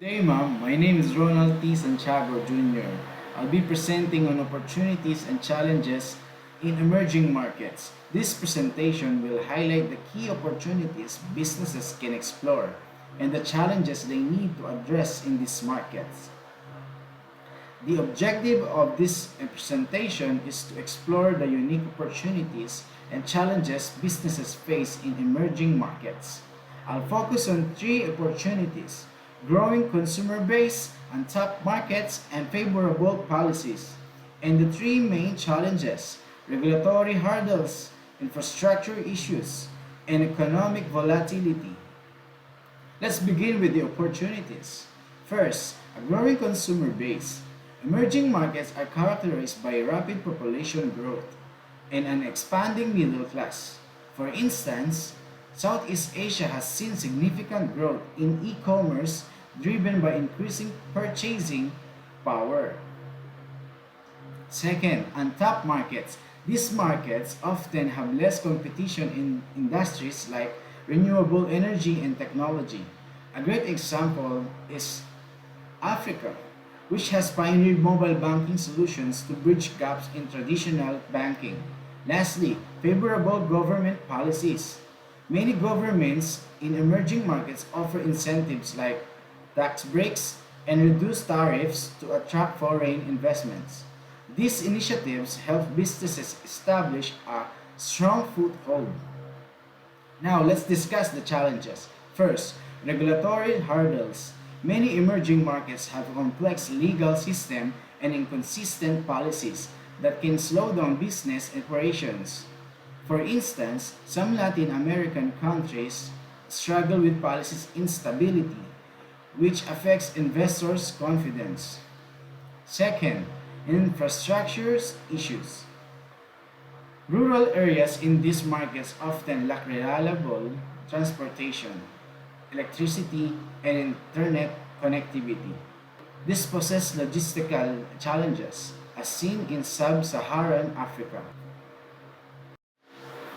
Today, ma'am, my name is Ronald T. Santiago Jr. I'll be presenting on opportunities and challenges in emerging markets. This presentation will highlight the key opportunities businesses can explore and the challenges they need to address in these markets. The objective of this presentation is to explore the unique opportunities and challenges businesses face in emerging markets. I'll focus on three opportunities: growing consumer base, untapped markets, and favorable policies. And the three main challenges: regulatory hurdles, infrastructure issues, and economic volatility. Let's begin with the opportunities. First, a growing consumer base. Emerging markets are characterized by rapid population growth and an expanding middle class. For instance, Southeast Asia has seen significant growth in e-commerce driven by increasing purchasing power. Second, untapped markets. These markets often have less competition in industries like renewable energy and technology. A great example is Africa, which has pioneered mobile banking solutions to bridge gaps in traditional banking. Lastly, favorable government policies. Many governments in emerging markets offer incentives like tax breaks and reduced tariffs to attract foreign investments. These initiatives help businesses establish a strong foothold. Now, let's discuss the challenges. First, regulatory hurdles. Many emerging markets have a complex legal system and inconsistent policies that can slow down business operations. For instance, some Latin American countries struggle with policies instability, which affects investors' confidence. Second, infrastructure issues. Rural areas in these markets often lack reliable transportation, electricity, and internet connectivity. This poses logistical challenges, as seen in sub-Saharan Africa.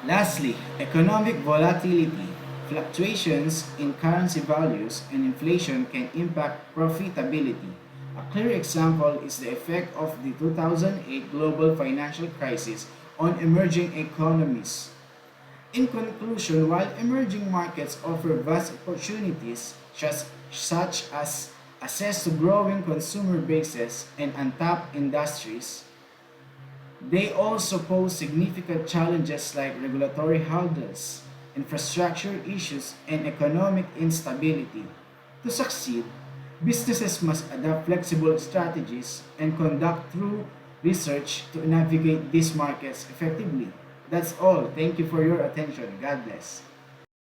Lastly, economic volatility. Fluctuations in currency values and inflation can impact profitability. A clear example is the effect of the 2008 global financial crisis on emerging economies. In conclusion, while emerging markets offer vast opportunities such as access to growing consumer bases and untapped industries, they also pose significant challenges like regulatory hurdles, infrastructure issues, and economic instability. To succeed, businesses must adopt flexible strategies and conduct thorough research to navigate these markets effectively. That's all. Thank you for your attention. God bless.